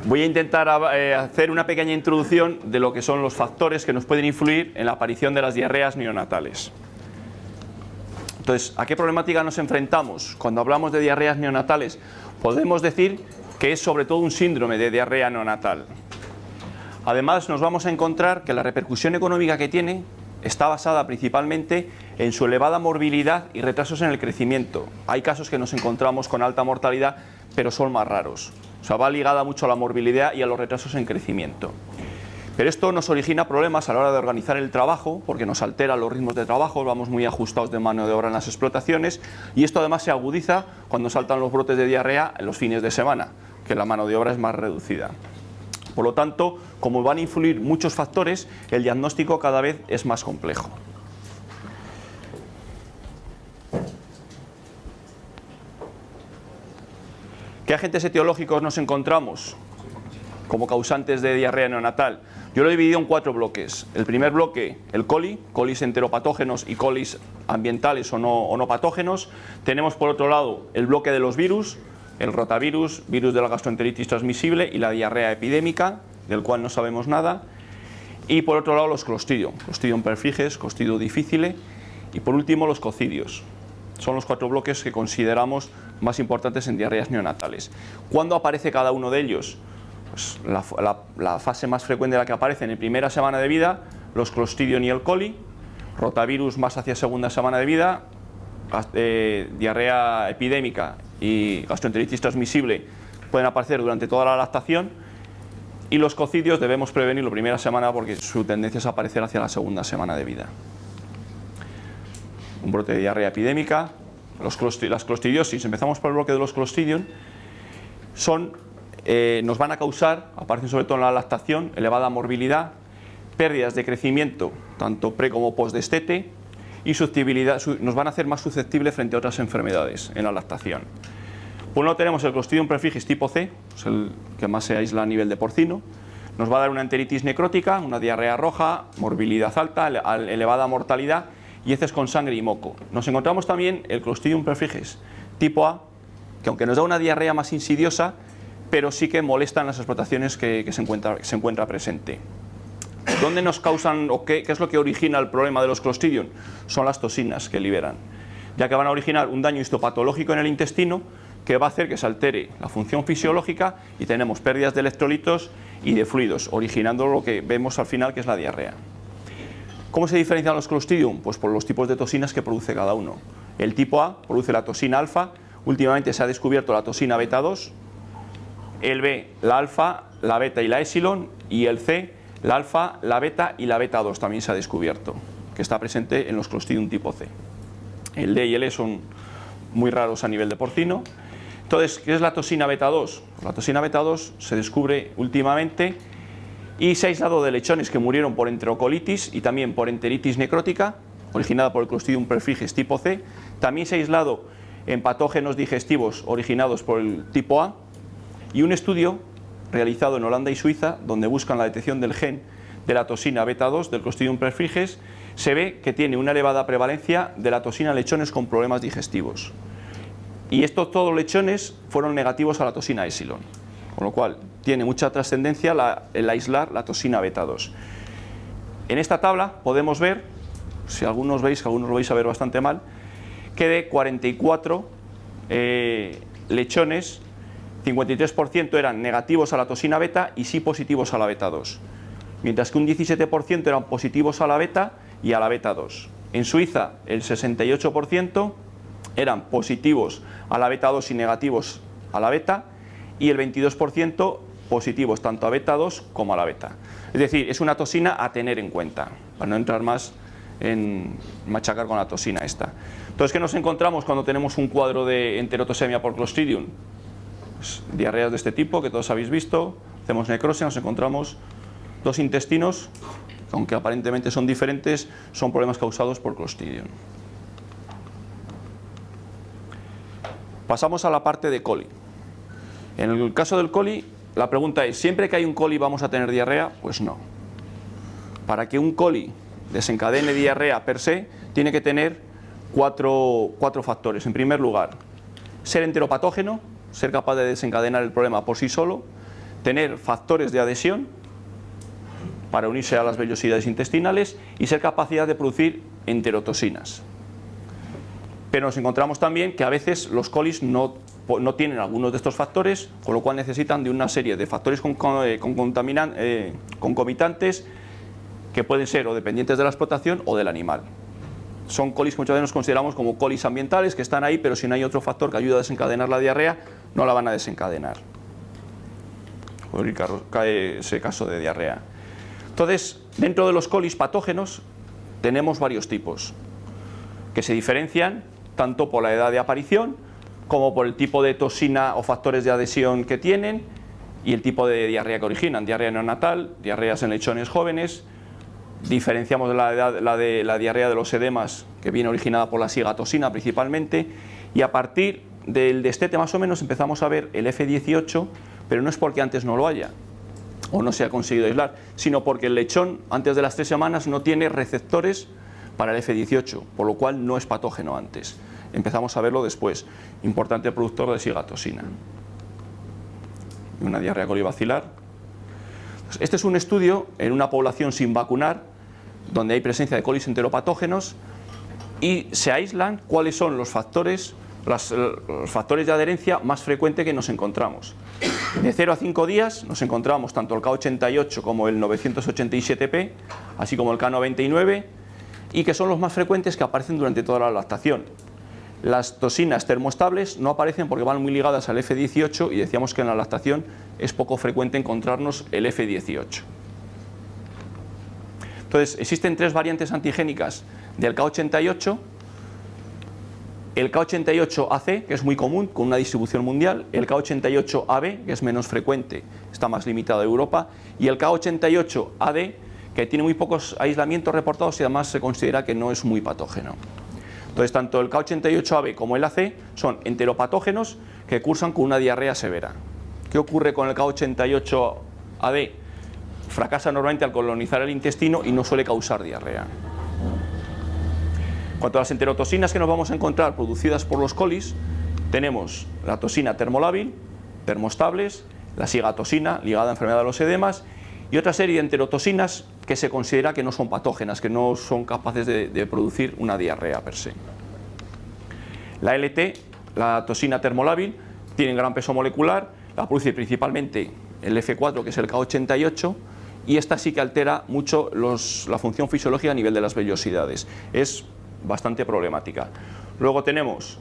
Voy a intentar hacer una pequeña introducción de lo que son los factores que nos pueden influir en la aparición de las diarreas neonatales. Entonces, ¿a qué problemática nos enfrentamos? Cuando hablamos de diarreas neonatales, podemos decir que es sobre todo un síndrome de diarrea neonatal. Además, nos vamos a encontrar que la repercusión económica que tiene está basada principalmente en su elevada morbilidad y retrasos en el crecimiento. Hay casos que nos encontramos con alta mortalidad, pero son más raros. O sea, va ligada mucho a la morbilidad y a los retrasos en crecimiento. Pero esto nos origina problemas a la hora de organizar el trabajo, porque nos altera los ritmos de trabajo, vamos muy ajustados de mano de obra en las explotaciones, y esto además se agudiza cuando saltan los brotes de diarrea en los fines de semana, que la mano de obra es más reducida. Por lo tanto, como van a influir muchos factores, el diagnóstico cada vez es más complejo. ¿Qué agentes etiológicos nos encontramos como causantes de diarrea neonatal? Yo lo he dividido en 4 bloques. El primer bloque, el coli, colis enteropatógenos y colis ambientales o no patógenos. Tenemos por otro lado el bloque de los virus, el rotavirus, virus de la gastroenteritis transmisible y la diarrea epidémica, del cual no sabemos nada. Y por otro lado los Clostridium, Clostridium perfringens, Clostridium difficile y por último los cocidios. Son los 4 bloques que consideramos más importantes en diarreas neonatales. ¿Cuándo aparece cada uno de ellos? Pues la fase más frecuente de la que aparecen en primera semana de vida, los Clostridium y el coli, rotavirus más hacia segunda semana de vida, diarrea epidémica y gastroenteritis transmisible pueden aparecer durante toda la lactación, y los cocidios debemos prevenirlo primera semana porque su tendencia es a aparecer hacia la segunda semana de vida. Un brote de diarrea epidémica, las clostridiosis, empezamos por el bloque de los Clostridium, nos van a causar, aparecen sobre todo en la lactación, elevada morbilidad, pérdidas de crecimiento, tanto pre como post-destete, y susceptibilidad, nos van a hacer más susceptibles frente a otras enfermedades en la lactación. Por un lado tenemos el Clostridium perfringens tipo C, es el que más se aísla a nivel de porcino, nos va a dar una enteritis necrótica, una diarrea roja, morbilidad alta, elevada mortalidad y heces con sangre y moco. Nos encontramos también el Clostridium perfringens tipo A, que aunque nos da una diarrea más insidiosa, pero sí que molesta en las explotaciones que se encuentra presente. ¿Dónde nos causan o qué es lo que origina el problema de los Clostridium? Son las toxinas que liberan, ya que van a originar un daño histopatológico en el intestino que va a hacer que se altere la función fisiológica y tenemos pérdidas de electrolitos y de fluidos, originando lo que vemos al final, que es la diarrea. ¿Cómo se diferencian los Clostridium? Pues por los tipos de toxinas que produce cada uno. El tipo A produce la toxina alfa, últimamente se ha descubierto la toxina beta 2, el B, la alfa, la beta y la epsilon, y el C, la alfa, la beta y la beta 2 también se ha descubierto, que está presente en los Clostridium tipo C. El D y el E son muy raros a nivel de porcino. Entonces, ¿qué es la toxina beta 2? La toxina beta 2 se descubre últimamente y se ha aislado de lechones que murieron por enterocolitis y también por enteritis necrótica, originada por el Clostridium perfringens tipo C. También se ha aislado en patógenos digestivos originados por el tipo A, y un estudio realizado en Holanda y Suiza, donde buscan la detección del gen de la toxina beta 2 del Clostridium perfringens, se ve que tiene una elevada prevalencia de la toxina en lechones con problemas digestivos. Y estos todos lechones fueron negativos a la toxina epsilon, con lo cual tiene mucha trascendencia el aislar la toxina beta 2. En esta tabla podemos ver, si algunos veis, que algunos lo vais a ver bastante mal, que de 44 lechones, 53% eran negativos a la toxina beta y sí positivos a la beta 2, mientras que un 17% eran positivos a la beta y a la beta 2. En Suiza el 68% eran positivos a la beta 2 y negativos a la beta, y el 22% positivos tanto a beta 2 como a la beta. Es decir, es una toxina a tener en cuenta, para no entrar más en machacar con la toxina esta. Entonces, ¿qué nos encontramos cuando tenemos un cuadro de enterotoxemia por Clostridium? Pues, diarreas de este tipo que todos habéis visto, hacemos necrosia, nos encontramos dos intestinos, aunque aparentemente son diferentes, son problemas causados por Clostridium. Pasamos a la parte de coli. En el caso del coli, la pregunta es, ¿siempre que hay un coli vamos a tener diarrea? Pues no. Para que un coli desencadene diarrea per se, tiene que tener cuatro factores. En primer lugar, ser enteropatógeno, ser capaz de desencadenar el problema por sí solo, tener factores de adhesión para unirse a las vellosidades intestinales y ser capacidad de producir enterotoxinas. Pero nos encontramos también que a veces los colis no tienen algunos de estos factores, con lo cual necesitan de una serie de factores concomitantes que pueden ser o dependientes de la explotación o del animal. Son colis que muchas veces nos consideramos como colis ambientales, que están ahí, pero si no hay otro factor que ayuda a desencadenar la diarrea, no la van a desencadenar. Cae ese caso de diarrea. Entonces, dentro de los colis patógenos tenemos varios tipos que se diferencian tanto por la edad de aparición como por el tipo de toxina o factores de adhesión que tienen y el tipo de diarrea que originan, diarrea neonatal, diarreas en lechones jóvenes. Diferenciamos la diarrea de los edemas, que viene originada por la sigatoxina principalmente, y a partir del destete más o menos empezamos a ver el F18, pero no es porque antes no lo haya o no se ha conseguido aislar, sino porque el lechón antes de las 3 semanas no tiene receptores para el F18, por lo cual no es patógeno antes. Empezamos a verlo después, importante productor de sigatoxina. Una diarrea colibacilar. Este es un estudio en una población sin vacunar, donde hay presencia de colis enteropatógenos, y se aíslan cuáles son los factores de adherencia más frecuentes que nos encontramos. De 0 a 5 días nos encontramos tanto el K88 como el 987P, así como el K99, y que son los más frecuentes que aparecen durante toda la lactación. Las toxinas termoestables no aparecen porque van muy ligadas al F18 y decíamos que en la lactación es poco frecuente encontrarnos el F18. Entonces, existen 3 variantes antigénicas del K88, el K88AC, que es muy común, con una distribución mundial, el K88AB, que es menos frecuente, está más limitado a Europa, y el K88AD, que tiene muy pocos aislamientos reportados y además se considera que no es muy patógeno. Entonces, tanto el K88AB como el AC son enteropatógenos que cursan con una diarrea severa. ¿Qué ocurre con el K88AD? Fracasa normalmente al colonizar el intestino y no suele causar diarrea. En cuanto a las enterotoxinas que nos vamos a encontrar producidas por los colis, tenemos la toxina termolábil, termoestables, la sigatoxina ligada a enfermedad de los edemas y otra serie de enterotoxinas que se considera que no son patógenas, que no son capaces de producir una diarrea per se. La LT, la toxina termolábil, tiene gran peso molecular, la produce principalmente el F4, que es el K88, y esta sí que altera mucho la función fisiológica a nivel de las vellosidades. Es bastante problemática. Luego tenemos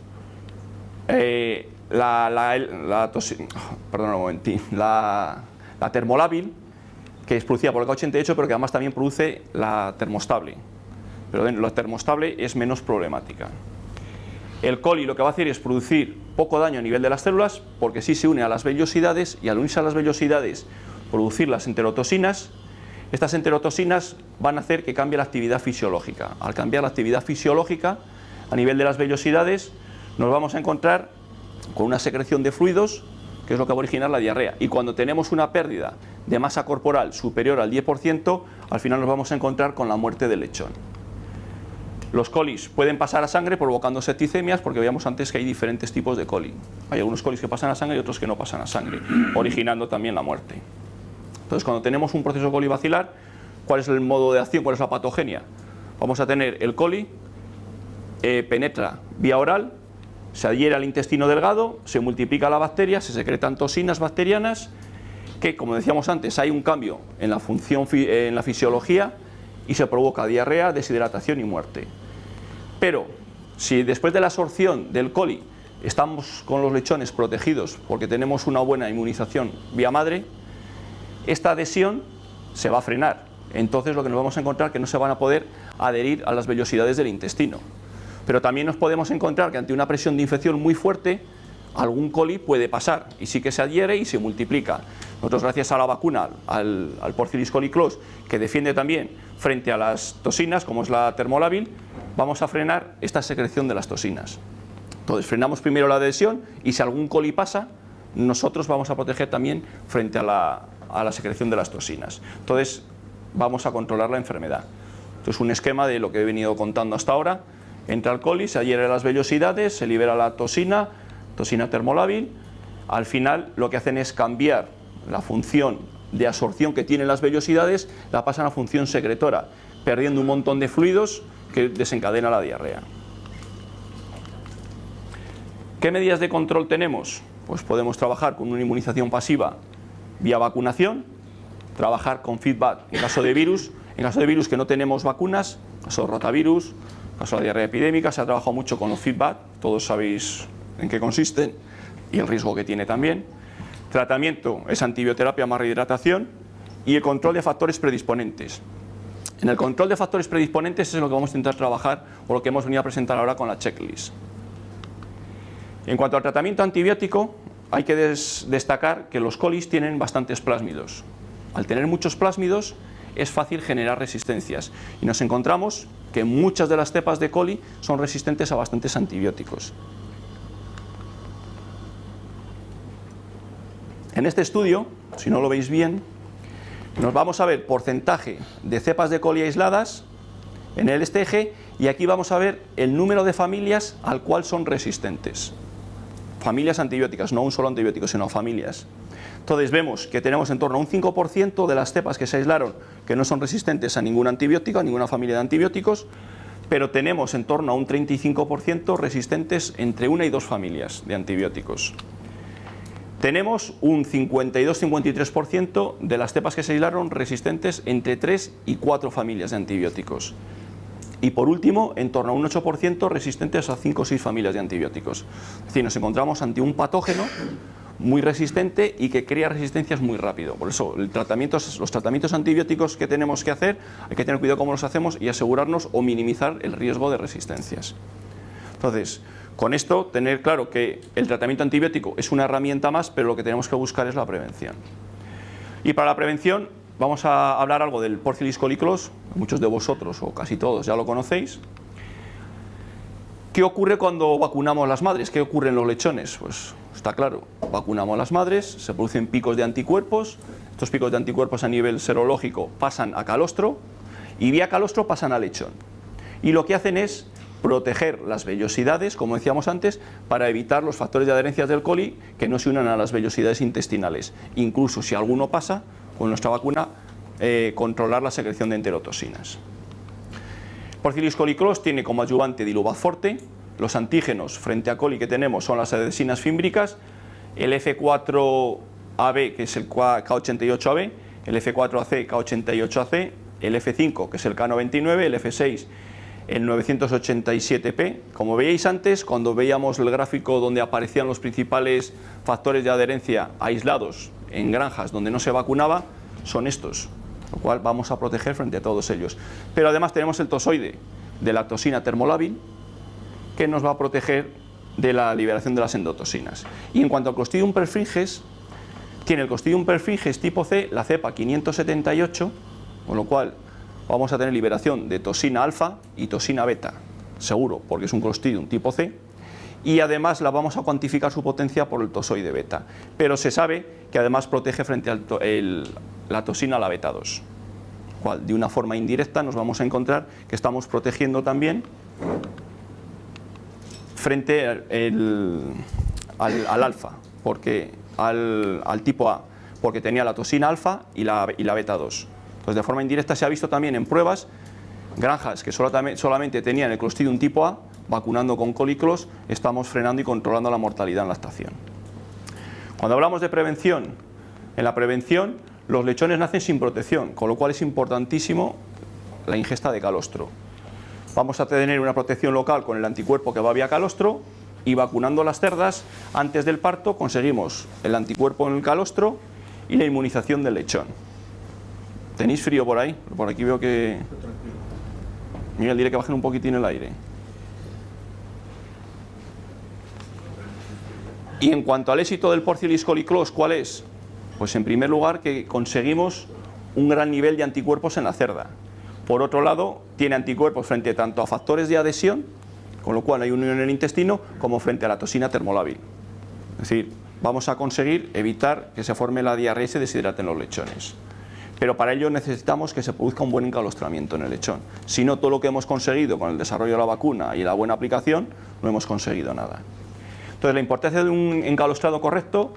la termolábil, que es producida por el K88, pero que además también produce la termostable. Pero la termostable es menos problemática. El coli lo que va a hacer es producir poco daño a nivel de las células, porque sí se une a las vellosidades, y al unirse a las vellosidades producir las enterotoxinas. Estas enterotoxinas van a hacer que cambie la actividad fisiológica. Al cambiar la actividad fisiológica a nivel de las vellosidades, nos vamos a encontrar con una secreción de fluidos, que es lo que va a originar la diarrea. Y cuando tenemos una pérdida de masa corporal superior al 10%, al final nos vamos a encontrar con la muerte del lechón. Los colis pueden pasar a sangre provocando septicemias, porque veíamos antes que hay diferentes tipos de coli. Hay algunos colis que pasan a sangre y otros que no pasan a sangre, originando también la muerte. Entonces, cuando tenemos un proceso colibacilar, ¿cuál es el modo de acción? ¿Cuál es la patogenia? Vamos a tener el coli, penetra vía oral, se adhiere al intestino delgado, se multiplica la bacteria, se secretan toxinas bacterianas, que, como decíamos antes, hay un cambio en la función, en la fisiología, y se provoca diarrea, deshidratación y muerte. Pero, si después de la absorción del coli estamos con los lechones protegidos porque tenemos una buena inmunización vía madre, esta adhesión se va a frenar. Entonces lo que nos vamos a encontrar es que no se van a poder adherir a las vellosidades del intestino. Pero también nos podemos encontrar que ante una presión de infección muy fuerte, algún coli puede pasar y sí que se adhiere y se multiplica. Nosotros, gracias a la vacuna, al Porphyris coliclos, que defiende también frente a las toxinas, como es la termolábil, vamos a frenar esta secreción de las toxinas. Entonces frenamos primero la adhesión y si algún coli pasa, nosotros vamos a proteger también frente a la secreción de las toxinas. Entonces vamos a controlar la enfermedad. Esto es un esquema de lo que he venido contando hasta ahora. Entra el coli, se adhiere a las vellosidades, se libera la toxina termolábil. Al final lo que hacen es cambiar la función de absorción que tienen las vellosidades, la pasan a función secretora, perdiendo un montón de fluidos que desencadena la diarrea. ¿Qué medidas de control tenemos? Pues podemos trabajar con una inmunización pasiva vía vacunación, trabajar con feedback en caso de virus que no tenemos vacunas, caso de rotavirus, caso de la diarrea epidémica, se ha trabajado mucho con los feedback, todos sabéis en qué consisten y el riesgo que tiene también. Tratamiento es antibioterapia más rehidratación y el control de factores predisponentes. En el control de factores predisponentes es lo que vamos a intentar trabajar o lo que hemos venido a presentar ahora con la checklist. En cuanto al tratamiento antibiótico, hay que destacar que los colis tienen bastantes plásmidos. Al tener muchos plásmidos es fácil generar resistencias y nos encontramos que muchas de las cepas de coli son resistentes a bastantes antibióticos. En este estudio, si no lo veis bien, nos vamos a ver porcentaje de cepas de coli aisladas en este eje y aquí vamos a ver el número de familias al cual son resistentes. Familias antibióticas, no un solo antibiótico, sino familias. Entonces vemos que tenemos en torno a un 5% de las cepas que se aislaron que no son resistentes a ningún antibiótico, a ninguna familia de antibióticos, pero tenemos en torno a un 35% resistentes entre una y dos familias de antibióticos. Tenemos un 52-53% de las cepas que se aislaron resistentes entre 3 y 4 familias de antibióticos. Y por último, en torno a un 8% resistentes a 5 o 6 familias de antibióticos. Es decir, nos encontramos ante un patógeno muy resistente y que crea resistencias muy rápido. Por eso, los tratamientos antibióticos que tenemos que hacer, hay que tener cuidado cómo los hacemos y asegurarnos o minimizar el riesgo de resistencias. Entonces, con esto, tener claro que el tratamiento antibiótico es una herramienta más, pero lo que tenemos que buscar es la prevención. Y para la prevención vamos a hablar algo del Porcellus coliclos, muchos de vosotros o casi todos ya lo conocéis. ¿Qué ocurre cuando vacunamos a las madres? ¿Qué ocurre en los lechones? Pues está claro, vacunamos a las madres, se producen picos de anticuerpos, estos picos de anticuerpos a nivel serológico pasan a calostro y vía calostro pasan al lechón. Y lo que hacen es proteger las vellosidades, como decíamos antes, para evitar los factores de adherencia del coli que no se unan a las vellosidades intestinales. Incluso si alguno pasa, con nuestra vacuna, controlar la secreción de enterotoxinas. Porcellus coliclos tiene como adyuvante Diluvat forte. Los antígenos frente a coli que tenemos son las adhesinas fímbricas, el F4AB, que es el K88AB, el F4AC, K88AC, el F5, que es el K99, el F6, el 987P. Como veíais antes, cuando veíamos el gráfico donde aparecían los principales factores de adherencia aislados en granjas donde no se vacunaba, son estos, lo cual vamos a proteger frente a todos ellos. Pero además tenemos el tozoide de la toxina termolábil, que nos va a proteger de la liberación de las endotoxinas. Y en cuanto al Clostridium perfringens, tiene el Clostridium perfringens tipo C, la cepa 578, con lo cual vamos a tener liberación de toxina alfa y toxina beta, seguro, porque es un Clostridium tipo C, y además la vamos a cuantificar su potencia por el tozoide beta, pero se sabe que además protege frente a la toxina a la beta 2, cual de una forma indirecta nos vamos a encontrar que estamos protegiendo también frente al alfa, porque al tipo A, porque tenía la toxina alfa y la beta 2. Entonces, de forma indirecta se ha visto también en pruebas, granjas que solamente tenían el Clostridium tipo A, vacunando con coliclos, estamos frenando y controlando la mortalidad en lactación. Cuando hablamos de prevención, en la prevención los lechones nacen sin protección, con lo cual es importantísimo la ingesta de calostro. Vamos a tener una protección local con el anticuerpo que va vía calostro y vacunando las cerdas antes del parto conseguimos el anticuerpo en el calostro y la inmunización del lechón. ¿Tenéis frío por ahí? Por aquí veo que... Miguel, diré que bajen un poquitín el aire. Y en cuanto al éxito del Porcellus coliclos, ¿cuál es? Pues en primer lugar que conseguimos un gran nivel de anticuerpos en la cerda. Por otro lado, tiene anticuerpos frente tanto a factores de adhesión, con lo cual hay unión en el intestino, como frente a la toxina termolábil. Es decir, vamos a conseguir evitar que se forme la diarrea y se deshidraten los lechones. Pero para ello necesitamos que se produzca un buen encalostramiento en el lechón. Si no, todo lo que hemos conseguido con el desarrollo de la vacuna y la buena aplicación, no hemos conseguido nada. Entonces, la importancia de un encalostrado correcto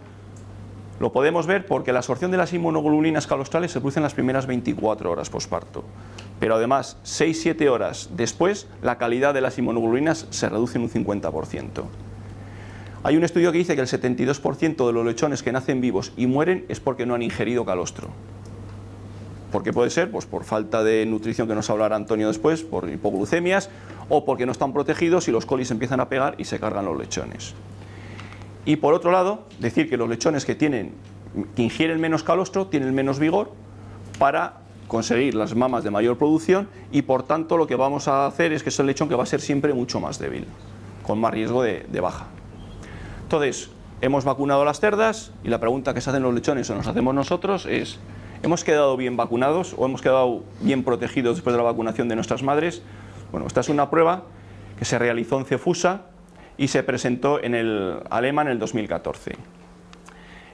Lo podemos ver porque la absorción de las inmunoglobulinas calostrales se produce en las primeras 24 horas posparto. Pero además, 6-7 horas después, la calidad de las inmunoglobulinas se reduce en un 50%. Hay un estudio que dice que el 72% de los lechones que nacen vivos y mueren es porque no han ingerido calostro. ¿Por qué puede ser? Pues por falta de nutrición, que nos hablará Antonio después, por hipoglucemias, o porque no están protegidos y los colis empiezan a pegar y se cargan los lechones. Y por otro lado, decir que los lechones que ingieren menos calostro tienen menos vigor para conseguir las mamas de mayor producción, y por tanto lo que vamos a hacer es que es el lechón que va a ser siempre mucho más débil, con más riesgo de baja. Entonces, hemos vacunado a las cerdas y la pregunta que se hacen los lechones o nos hacemos nosotros es: ¿hemos quedado bien vacunados o hemos quedado bien protegidos después de la vacunación de nuestras madres? Bueno, esta es una prueba que se realizó en Cefusa y se presentó en el Alema en el 2014.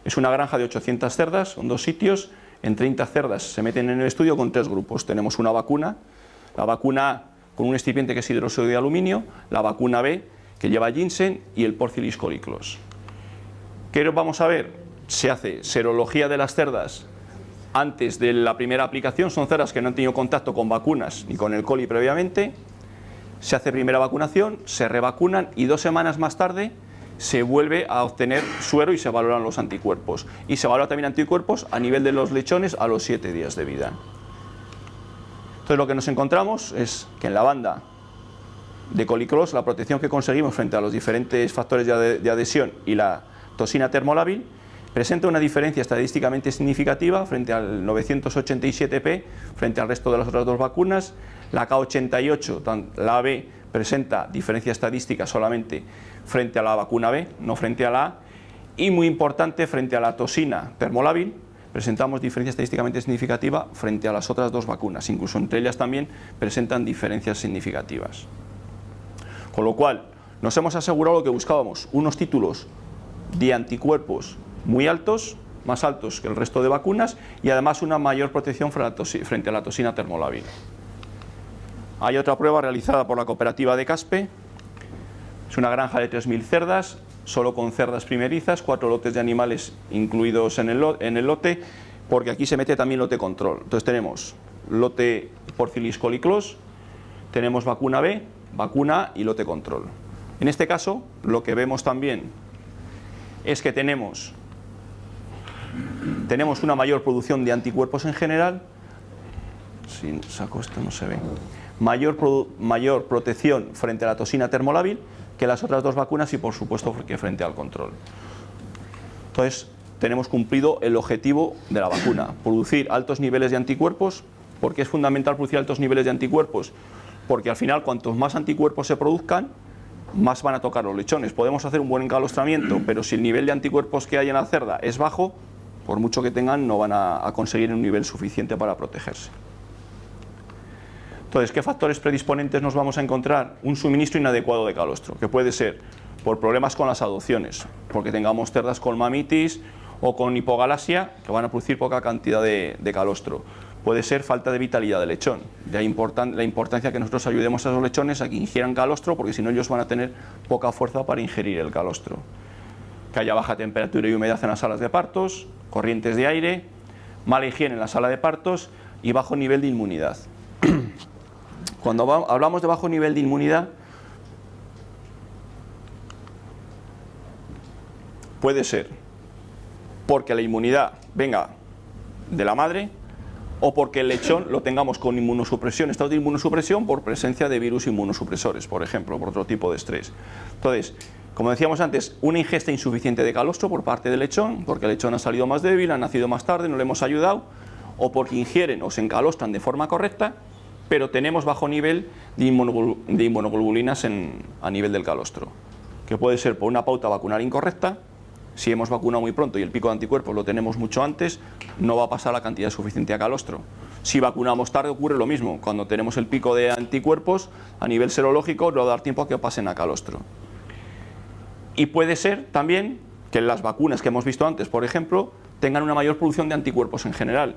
Es una granja de 800 cerdas, son 2 sitios, en 30 cerdas se meten en el estudio con 3 grupos. Tenemos una vacuna, la vacuna A con un excipiente que es hidróxido de aluminio, la vacuna B que lleva ginseng y el Porcellus coliclos. ¿Qué vamos a ver? Se hace serología de las cerdas antes de la primera aplicación, son cerdas que no han tenido contacto con vacunas ni con el coli previamente. Se hace primera vacunación, se revacunan y 2 semanas más tarde se vuelve a obtener suero y se valoran los anticuerpos. Y se valora también anticuerpos a nivel de los lechones a los 7 días de vida. Entonces lo que nos encontramos es que en la banda de coliclos la protección que conseguimos frente a los diferentes factores de adhesión y la toxina termolábil presenta una diferencia estadísticamente significativa frente al 987P, frente al resto de las otras 2 vacunas. La K88, la AB, presenta diferencia estadística solamente frente a la vacuna B, no frente a la A. Y muy importante, frente a la toxina termolábil, presentamos diferencia estadísticamente significativa frente a las otras 2 vacunas. Incluso entre ellas también presentan diferencias significativas. Con lo cual, nos hemos asegurado lo que buscábamos: unos títulos de anticuerpos muy altos, más altos que el resto de vacunas, y además una mayor protección frente a la toxina termolábil. Hay otra prueba realizada por la cooperativa de Caspe. Es una granja de 3.000 cerdas, solo con cerdas primerizas, 4 lotes de animales incluidos en el lote, porque aquí se mete también lote control. Entonces tenemos lote Porcellus coliclos, tenemos vacuna B, vacuna A y lote control. En este caso, lo que vemos también es que tenemos una mayor producción de anticuerpos en general. Si saco esto no se ve. Mayor protección frente a la toxina termolábil que las otras 2 vacunas y por supuesto que frente al control. Entonces tenemos cumplido el objetivo de la vacuna: producir altos niveles de anticuerpos. ¿Por qué es fundamental producir altos niveles de anticuerpos? Porque al final, cuantos más anticuerpos se produzcan, más van a tocar los lechones. Podemos hacer un buen encalostramiento, pero si el nivel de anticuerpos que hay en la cerda es bajo, por mucho que tengan, no van a conseguir un nivel suficiente para protegerse. Entonces, ¿qué factores predisponentes nos vamos a encontrar? Un suministro inadecuado de calostro, que puede ser por problemas con las adopciones, porque tengamos cerdas con mamitis o con hipogalasia, que van a producir poca cantidad de calostro. Puede ser falta de vitalidad del lechón. De ahí la importancia que nosotros ayudemos a los lechones a que ingieran calostro, porque si no ellos van a tener poca fuerza para ingerir el calostro. Que haya baja temperatura y humedad en las salas de partos, corrientes de aire, mala higiene en la sala de partos y bajo nivel de inmunidad. Cuando hablamos de bajo nivel de inmunidad, puede ser porque la inmunidad venga de la madre o porque el lechón lo tengamos con inmunosupresión, estado de inmunosupresión por presencia de virus inmunosupresores, por ejemplo, por otro tipo de estrés. Entonces, como decíamos antes, una ingesta insuficiente de calostro por parte del lechón, porque el lechón ha salido más débil, ha nacido más tarde, no le hemos ayudado, o porque ingieren o se encalostran de forma correcta, pero tenemos bajo nivel de inmunoglobulinas a nivel del calostro, que puede ser por una pauta vacunal incorrecta. Si hemos vacunado muy pronto y el pico de anticuerpos lo tenemos mucho antes, no va a pasar la cantidad suficiente a calostro. Si vacunamos tarde ocurre lo mismo, cuando tenemos el pico de anticuerpos a nivel serológico no va a dar tiempo a que pasen a calostro. Y puede ser también que las vacunas que hemos visto antes, por ejemplo, tengan una mayor producción de anticuerpos en general.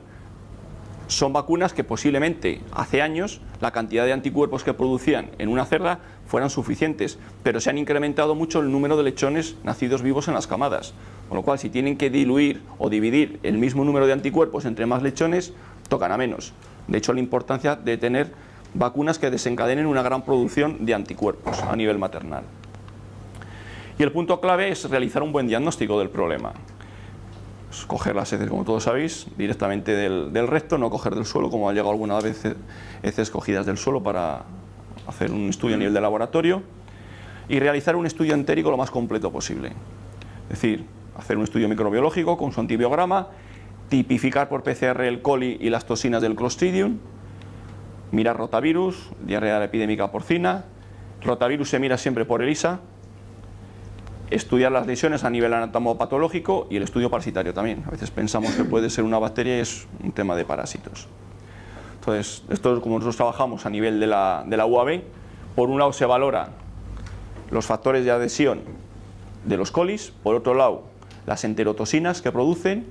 son vacunas que posiblemente hace años la cantidad de anticuerpos que producían en una cerda fueran suficientes, pero se han incrementado mucho el número de lechones nacidos vivos en las camadas, con lo cual si tienen que diluir o dividir el mismo número de anticuerpos entre más lechones, tocan a menos. De hecho, la importancia de tener vacunas que desencadenen una gran producción de anticuerpos a nivel maternal. Y el punto clave es realizar un buen diagnóstico del problema. Coger las heces, como todos sabéis, directamente del recto, no coger del suelo, como ha llegado algunas veces heces cogidas del suelo, para hacer un estudio a nivel de laboratorio, y realizar un estudio entérico lo más completo posible. Es decir, hacer un estudio microbiológico con su antibiograma, tipificar por PCR el coli y las toxinas del Clostridium, mirar rotavirus, diarrea epidémica porcina. Rotavirus se mira siempre por ELISA, estudiar las lesiones a nivel anatomopatológico y el estudio parasitario también. A veces pensamos que puede ser una bacteria y es un tema de parásitos. Entonces, esto es como nosotros trabajamos a nivel de la UAB. Por un lado se valora los factores de adhesión de los colis, por otro lado las enterotoxinas que producen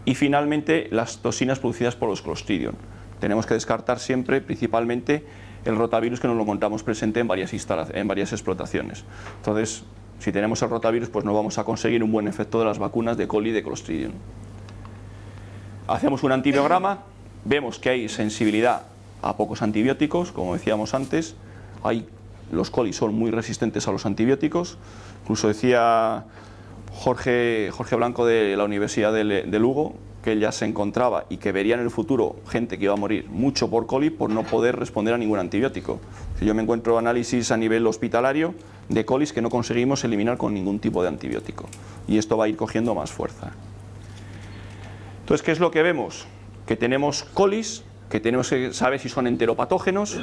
y finalmente las toxinas producidas por los Clostridium. Tenemos que descartar siempre principalmente el rotavirus, que nos lo encontramos presente en varias explotaciones. Entonces, si tenemos el rotavirus, pues no vamos a conseguir un buen efecto de las vacunas de coli y de Clostridium. Hacemos un antibiograma, vemos que hay sensibilidad a pocos antibióticos, como decíamos antes. Los colis son muy resistentes a los antibióticos. Incluso decía Jorge Blanco de la Universidad de Lugo que él ya se encontraba y que vería en el futuro gente que iba a morir mucho por coli por no poder responder a ningún antibiótico. Yo me encuentro análisis a nivel hospitalario de colis que no conseguimos eliminar con ningún tipo de antibiótico, y esto va a ir cogiendo más fuerza. Entonces, ¿qué es lo que vemos? Que tenemos colis, que tenemos que saber si son enteropatógenos.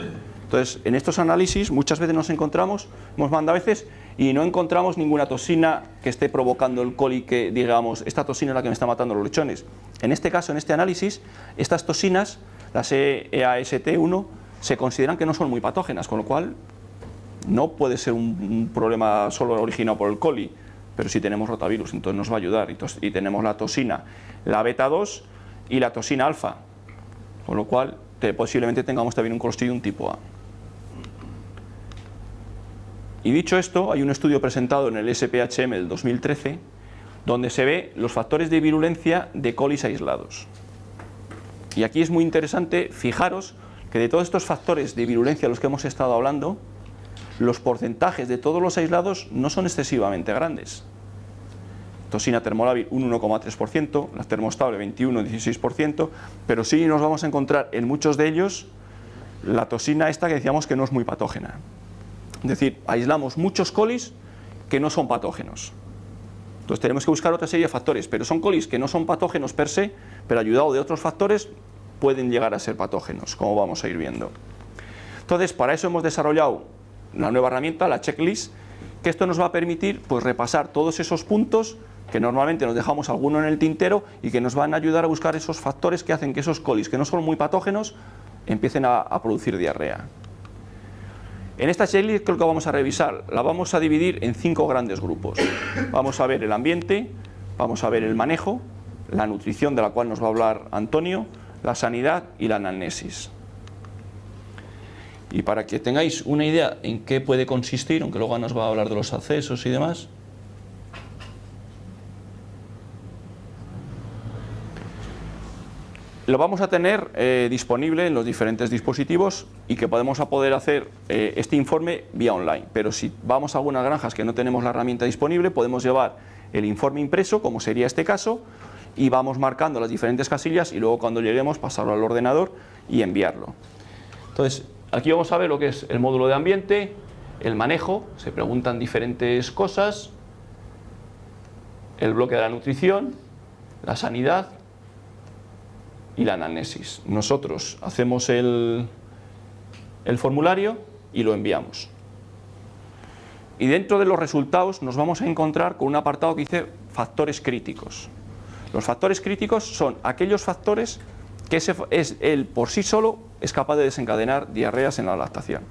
Entonces, en estos análisis muchas veces nos encontramos, hemos mandado a veces y no encontramos ninguna toxina que esté provocando el coli, que digamos, esta toxina es la que me está matando los lechones. En este caso, en este análisis, estas toxinas, las EAST1, se consideran que no son muy patógenas, con lo cual no puede ser un problema solo originado por el coli, pero sí tenemos rotavirus, entonces nos va a ayudar. Y tenemos la toxina, la beta-2 y la toxina alfa, con lo cual posiblemente tengamos también un Clostridium tipo A. Y dicho esto, hay un estudio presentado en el SPHM del 2013 donde se ve los factores de virulencia de colis aislados. Y aquí es muy interesante fijaros que de todos estos factores de virulencia de los que hemos estado hablando, los porcentajes de todos los aislados no son excesivamente grandes. Toxina termolábil un 1,3%, la termostable 21-16%, pero sí nos vamos a encontrar en muchos de ellos la toxina esta que decíamos que no es muy patógena. Es decir, aislamos muchos colis que no son patógenos. Entonces tenemos que buscar otra serie de factores, pero son colis que no son patógenos per se, pero ayudado de otros factores pueden llegar a ser patógenos, como vamos a ir viendo. Entonces, para eso hemos desarrollado la nueva herramienta, la checklist, que esto nos va a permitir pues repasar todos esos puntos que normalmente nos dejamos alguno en el tintero y que nos van a ayudar a buscar esos factores que hacen que esos colis, que no son muy patógenos, empiecen a producir diarrea. En esta checklist, creo que vamos a revisar, la vamos a dividir en 5 grandes grupos. Vamos a ver el ambiente, vamos a ver el manejo, la nutrición, de la cual nos va a hablar Antonio, la sanidad y la anamnesis. Y para que tengáis una idea en qué puede consistir, aunque luego nos va a hablar de los accesos y demás, lo vamos a tener disponible en los diferentes dispositivos y que podemos poder hacer este informe vía online. Pero si vamos a algunas granjas que no tenemos la herramienta disponible, podemos llevar el informe impreso, como sería este caso, y vamos marcando las diferentes casillas y luego cuando lleguemos pasarlo al ordenador y enviarlo. Entonces, aquí vamos a ver lo que es el módulo de ambiente, el manejo, se preguntan diferentes cosas, el bloque de la nutrición, la sanidad y la anamnesis. Nosotros hacemos el formulario y lo enviamos. Y dentro de los resultados nos vamos a encontrar con un apartado que dice factores críticos. Los factores críticos son aquellos factores que él por sí solo es capaz de desencadenar diarreas en la lactación.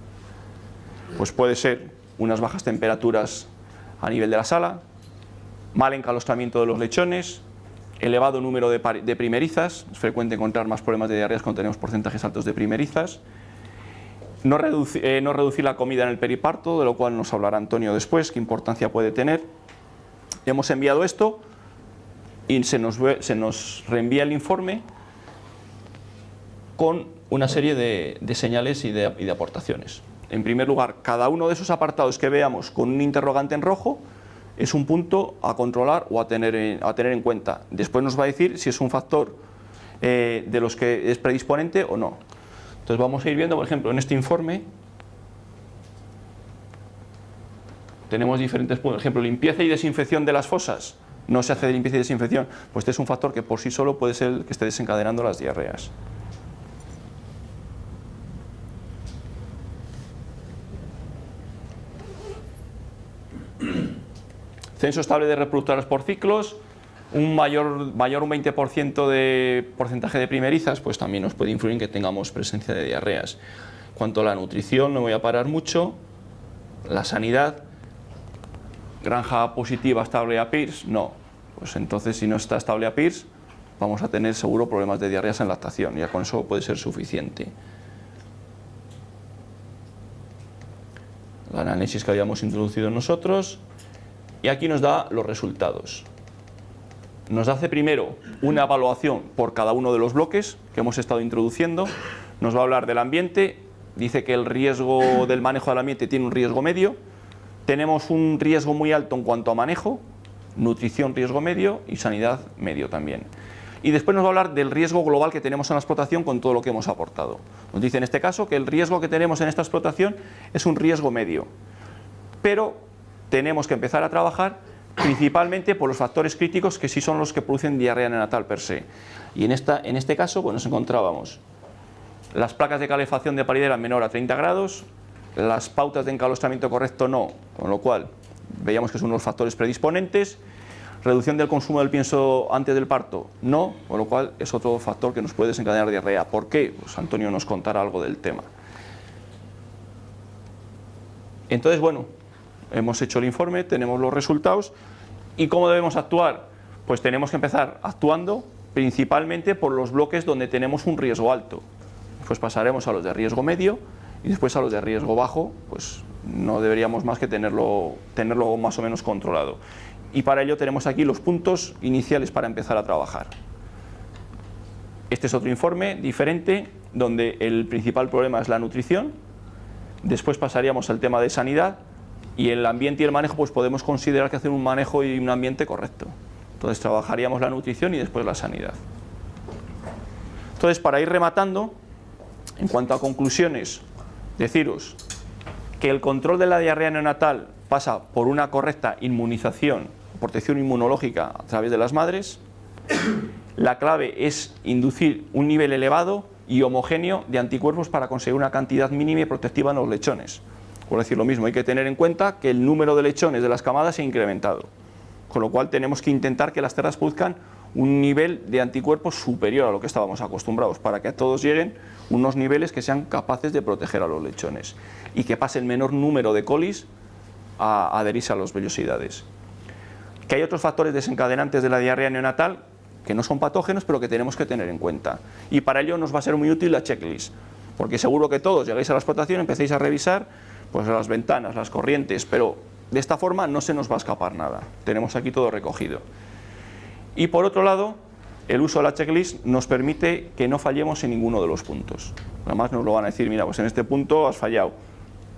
Pues puede ser unas bajas temperaturas a nivel de la sala, mal encalostramiento de los lechones, elevado número de primerizas, es frecuente encontrar más problemas de diarreas cuando tenemos porcentajes altos de primerizas. No reducir la comida en el periparto, de lo cual nos hablará Antonio después, qué importancia puede tener. Hemos enviado esto y se nos reenvía el informe con una serie de señales y de aportaciones. En primer lugar, cada uno de esos apartados que veamos con un interrogante en rojo es un punto a controlar o a tener en cuenta. Después nos va a decir si es un factor de los que es predisponente o no. Entonces vamos a ir viendo, por ejemplo, en este informe tenemos diferentes puntos. Por ejemplo, limpieza y desinfección de las fosas. No se hace de limpieza y desinfección. Pues este es un factor que por sí solo puede ser el que esté desencadenando las diarreas. Censo estable de reproductoras por ciclos. Un mayor un 20% de porcentaje de primerizas, pues también nos puede influir en que tengamos presencia de diarreas. Cuanto a la nutrición, no voy a parar mucho. La sanidad, granja positiva estable a PIRS, no. Pues entonces, si no está estable a PIRS, vamos a tener seguro problemas de diarreas en lactación. Ya con eso puede ser suficiente. La análisis que habíamos introducido nosotros. Y aquí nos da los resultados. Nos hace primero una evaluación por cada uno de los bloques que hemos estado introduciendo. Nos va a hablar del ambiente. Dice que el riesgo del manejo del ambiente tiene un riesgo medio. Tenemos un riesgo muy alto en cuanto a manejo, nutrición riesgo medio y sanidad medio también. Y después nos va a hablar del riesgo global que tenemos en la explotación con todo lo que hemos aportado. Nos dice en este caso que el riesgo que tenemos en esta explotación es un riesgo medio. Pero tenemos que empezar a trabajar principalmente por los factores críticos que sí son los que producen diarrea neonatal per se. Y en este caso pues nos encontrábamos las placas de calefacción de paridera menor a 30 grados, las pautas de encalosтрamiento correcto no, con lo cual veíamos que son unos factores predisponentes, reducción del consumo del pienso antes del parto no, con lo cual es otro factor que nos puede desencadenar diarrea. ¿Por qué? Pues Antonio nos contará algo del tema. Entonces, bueno, hemos hecho el informe, tenemos los resultados y ¿cómo debemos actuar? Pues tenemos que empezar actuando principalmente por los bloques donde tenemos un riesgo alto. Pues pasaremos a los de riesgo medio y después a los de riesgo bajo, pues no deberíamos más que tenerlo más o menos controlado. Y para ello tenemos aquí los puntos iniciales para empezar a trabajar. Este es otro informe diferente donde el principal problema es la nutrición. Después pasaríamos al tema de sanidad. Y el ambiente y el manejo, pues podemos considerar que hacer un manejo y un ambiente correcto. Entonces trabajaríamos la nutrición y después la sanidad. Entonces, para ir rematando, en cuanto a conclusiones, deciros que el control de la diarrea neonatal pasa por una correcta inmunización, protección inmunológica a través de las madres. La clave es inducir un nivel elevado y homogéneo de anticuerpos para conseguir una cantidad mínima y protectiva en los lechones. Por decir lo mismo, hay que tener en cuenta que el número de lechones de las camadas se ha incrementado, con lo cual tenemos que intentar que las terras produzcan un nivel de anticuerpos superior a lo que estábamos acostumbrados, para que a todos lleguen unos niveles que sean capaces de proteger a los lechones y que pase el menor número de colis a adherirse a las vellosidades. Que hay otros factores desencadenantes de la diarrea neonatal que no son patógenos, pero que tenemos que tener en cuenta. Y para ello nos va a ser muy útil la checklist, porque seguro que todos llegáis a la explotación, empecéis a revisar pues las ventanas, las corrientes, pero de esta forma no se nos va a escapar nada. Tenemos aquí todo recogido. Y por otro lado, el uso de la checklist nos permite que no fallemos en ninguno de los puntos. Además nos lo van a decir, mira, pues en este punto has fallado,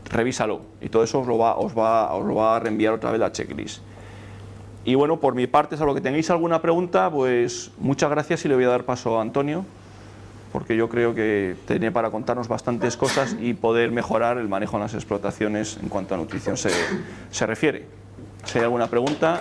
revísalo. Y todo eso os lo va a reenviar otra vez la checklist. Y bueno, por mi parte, salvo que tengáis alguna pregunta, pues muchas gracias y le voy a dar paso a Antonio, porque yo creo que tiene para contarnos bastantes cosas y poder mejorar el manejo en las explotaciones en cuanto a nutrición se refiere. Si hay alguna pregunta.